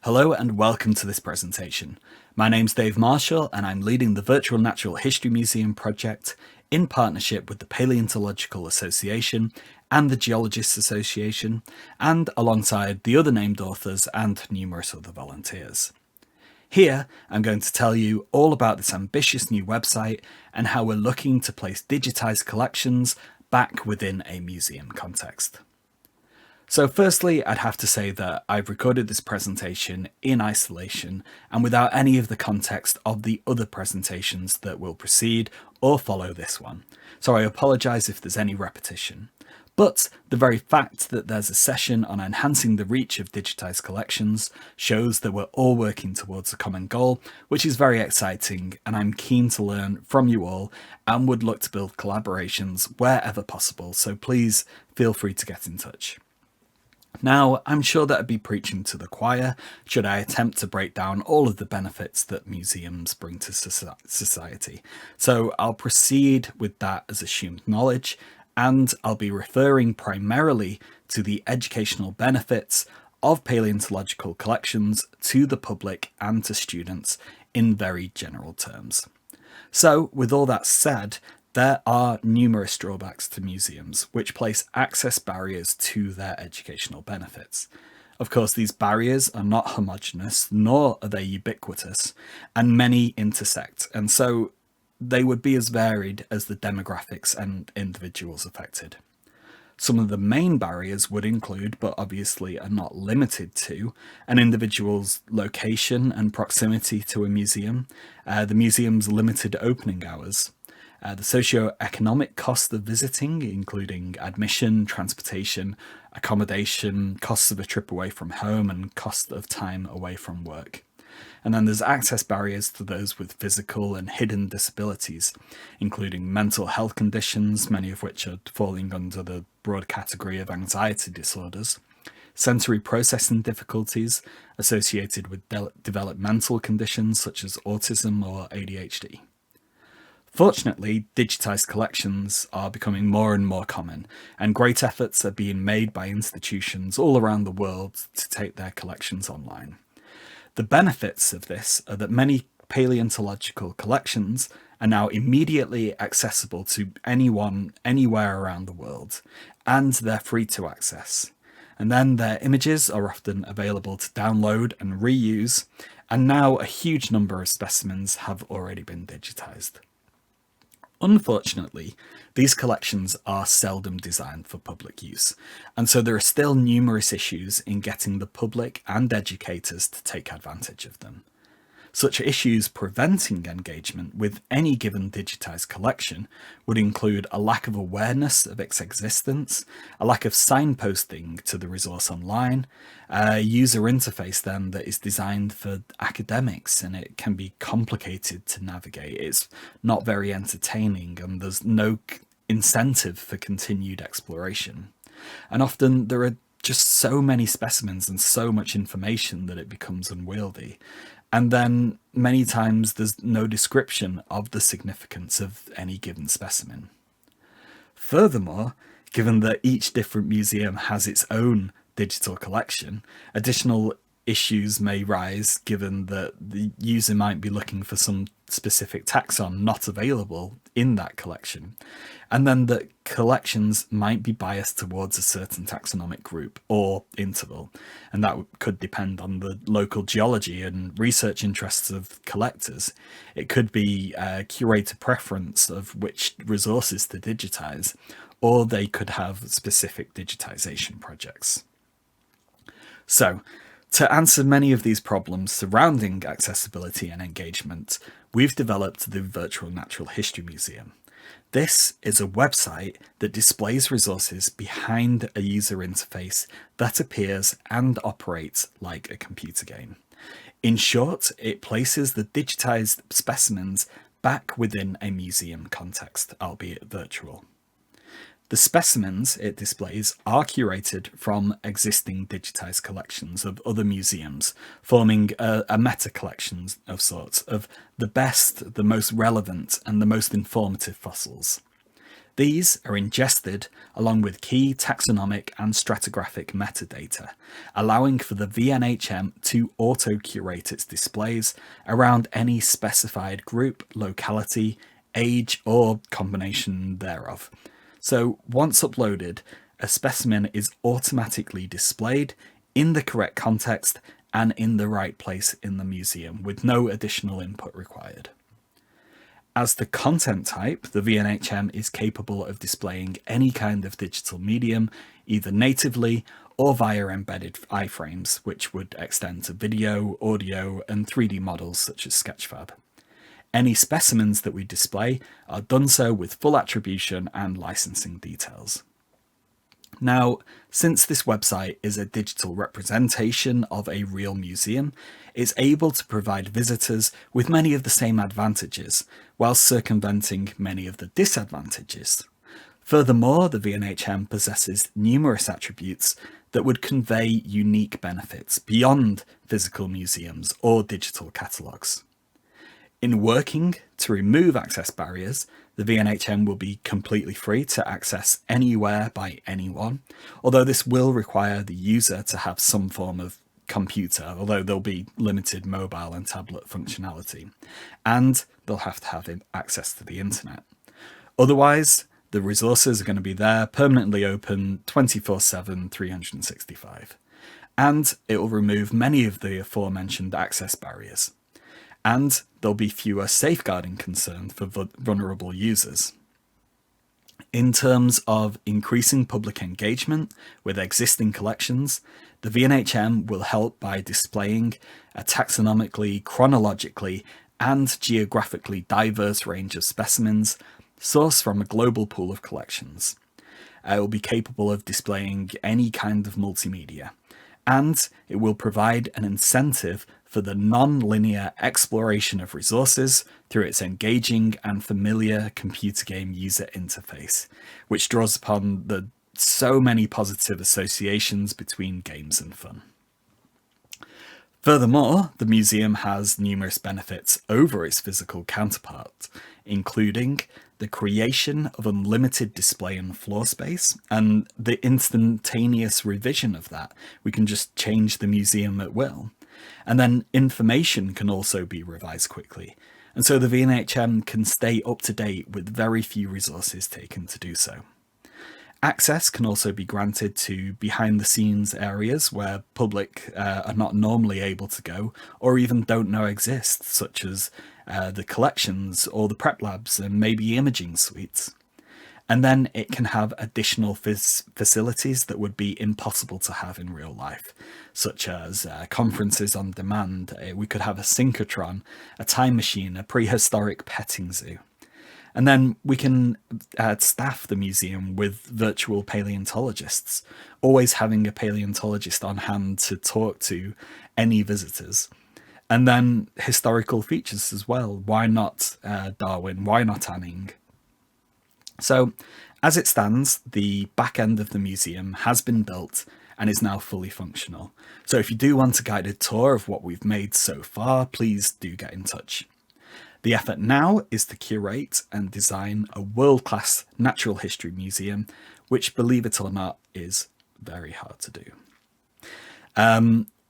Hello and welcome to this presentation. My name's Dave Marshall and I'm leading the Virtual Natural History Museum project in partnership with the Paleontological Association and the Geologists Association, and alongside the other named authors and numerous other volunteers. Here, I'm going to tell you all about this ambitious new website and how we're looking to place digitised collections back within a museum context. So firstly, I'd have to say that I've recorded this presentation in isolation and without any of the context of the other presentations that will precede or follow this one. So I apologise if there's any repetition. But the very fact that there's a session on enhancing the reach of digitised collections shows that we're all working towards a common goal, which is very exciting, and I'm keen to learn from you all and would look to build collaborations wherever possible, so please feel free to get in touch. Now, I'm sure that I'd be preaching to the choir should I attempt to break down all of the benefits that museums bring to society. So I'll proceed with that as assumed knowledge, and I'll be referring primarily to the educational benefits of paleontological collections to the public and to students in very general terms. So, with all that said, there are numerous drawbacks to museums which place access barriers to their educational benefits. Of course, these barriers are not homogeneous, nor are they ubiquitous, and many intersect, and so they would be as varied as the demographics and individuals affected. Some of the main barriers would include, but obviously are not limited to, an individual's location and proximity to a museum, the museum's limited opening hours, the socio-economic cost of visiting, including admission, transportation, accommodation, costs of a trip away from home, and cost of time away from work. And then there's access barriers to those with physical and hidden disabilities, including mental health conditions, many of which are falling under the broad category of anxiety disorders, sensory processing difficulties associated with developmental conditions such as autism or ADHD. Fortunately, digitised collections are becoming more and more common, and great efforts are being made by institutions all around the world to take their collections online. The benefits of this are that many paleontological collections are now immediately accessible to anyone, anywhere around the world, and they're free to access. And then their images are often available to download and reuse, and now a huge number of specimens have already been digitised. Unfortunately, these collections are seldom designed for public use, and so there are still numerous issues in getting the public and educators to take advantage of them. Such issues preventing engagement with any given digitised collection would include a lack of awareness of its existence, a lack of signposting to the resource online, a user interface then that is designed for academics and it can be complicated to navigate. It's not very entertaining and there's no incentive for continued exploration. And often there are just so many specimens and so much information that it becomes unwieldy. And then many times there's no description of the significance of any given specimen. Furthermore, given that each different museum has its own digital collection, additional issues may rise given that the user might be looking for some specific taxon not available in that collection, and then that collections might be biased towards a certain taxonomic group or interval, and that could depend on the local geology and research interests of collectors. It could be a curator preference of which resources to digitize, or they could have specific digitization projects. So, to answer many of these problems surrounding accessibility and engagement, we've developed the Virtual Natural History Museum. This is a website that displays resources behind a user interface that appears and operates like a computer game. In short, it places the digitized specimens back within a museum context, albeit virtual. The specimens it displays are curated from existing digitised collections of other museums, forming a meta-collection of sorts of the best, the most relevant and the most informative fossils. These are ingested along with key taxonomic and stratigraphic metadata, allowing for the VNHM to auto-curate its displays around any specified group, locality, age, or combination thereof. So once uploaded, a specimen is automatically displayed in the correct context and in the right place in the museum with no additional input required. As the content type, the VNHM is capable of displaying any kind of digital medium, either natively or via embedded iframes, which would extend to video, audio, and 3D models such as Sketchfab. Any specimens that we display are done so with full attribution and licensing details. Now, since this website is a digital representation of a real museum, it's able to provide visitors with many of the same advantages, while circumventing many of the disadvantages. Furthermore, the VNHM possesses numerous attributes that would convey unique benefits beyond physical museums or digital catalogues. In working to remove access barriers, the VNHM will be completely free to access anywhere by anyone, although this will require the user to have some form of computer, although there'll be limited mobile and tablet functionality, and they'll have to have access to the internet. Otherwise, the resources are going to be there, permanently open 24/7, 365, and it will remove many of the aforementioned access barriers. And there'll be fewer safeguarding concerns for vulnerable users. In terms of increasing public engagement with existing collections, the VNHM will help by displaying a taxonomically, chronologically, and geographically diverse range of specimens sourced from a global pool of collections. It will be capable of displaying any kind of multimedia, and it will provide an incentive for the non-linear exploration of resources through its engaging and familiar computer game user interface, which draws upon the so many positive associations between games and fun. Furthermore, the museum has numerous benefits over its physical counterpart, including the creation of unlimited display and floor space, and the instantaneous revision of that. We can just change the museum at will. And then information can also be revised quickly. And so the VNHM can stay up to date with very few resources taken to do so. Access can also be granted to behind-the-scenes areas where public are not normally able to go or even don't know exist, such as the collections or the prep labs and maybe imaging suites. And then it can have additional facilities that would be impossible to have in real life, such as conferences on demand. We could have a synchrotron, a time machine, a prehistoric petting zoo. And then we can staff the museum with virtual paleontologists, always having a paleontologist on hand to talk to any visitors. And then historical features as well. Why not Darwin? Why not Anning? So, as it stands, the back end of the museum has been built and is now fully functional. So if you do want a guided tour of what we've made so far, please do get in touch. The effort now is to curate and design a world-class natural history museum, which, believe it or not, is very hard to do.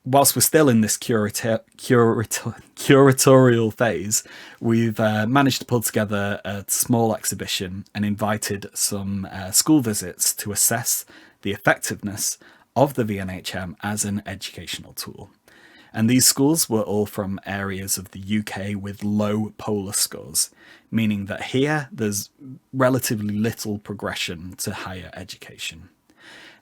Whilst we're still in this curatorial phase, we've managed to pull together a small exhibition and invited some school visits to assess the effectiveness of the VNHM as an educational tool. And these schools were all from areas of the UK with low polar scores, meaning that here there's relatively little progression to higher education.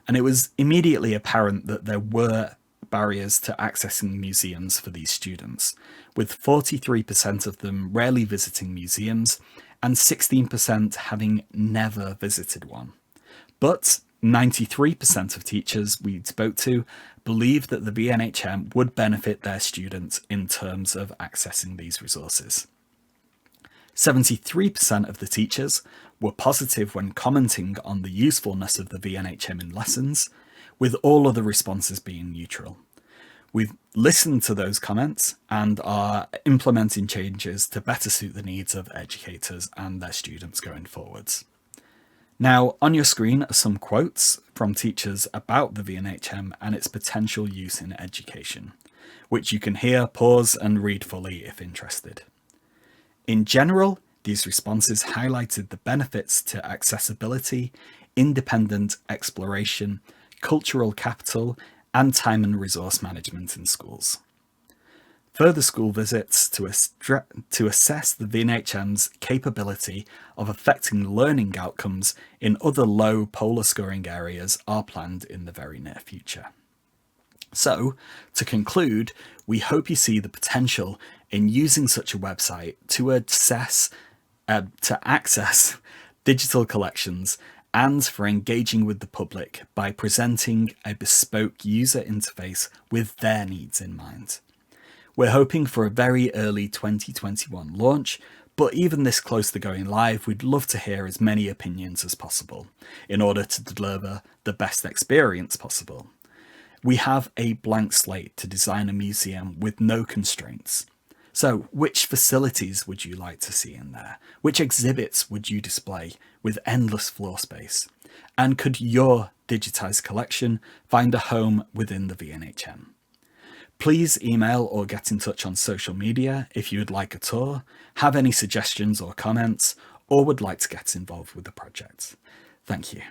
And it was immediately apparent that there were barriers to accessing museums for these students, with 43% of them rarely visiting museums and 16% having never visited one. But 93% of teachers we spoke to believed that the VNHM would benefit their students in terms of accessing these resources. 73% of the teachers were positive when commenting on the usefulness of the VNHM in lessons, with all other responses being neutral. We've listened to those comments and are implementing changes to better suit the needs of educators and their students going forwards. Now, on your screen are some quotes from teachers about the VNHM and its potential use in education, which you can hear, pause, and read fully if interested. In general, these responses highlighted the benefits to accessibility, independent exploration, cultural capital, and time and resource management in schools. Further school visits to assess the VNHM's capability of affecting learning outcomes in other low polar scoring areas are planned in the very near future. So, to conclude, we hope you see the potential in using such a website to access digital collections and for engaging with the public by presenting a bespoke user interface with their needs in mind. We're hoping for a very early 2021 launch, but even this close to going live, we'd love to hear as many opinions as possible in order to deliver the best experience possible. We have a blank slate to design a museum with no constraints. So, which facilities would you like to see in there? Which exhibits would you display with endless floor space? And could your digitized collection find a home within the VNHM? Please email or get in touch on social media if you would like a tour, have any suggestions or comments, or would like to get involved with the project. Thank you.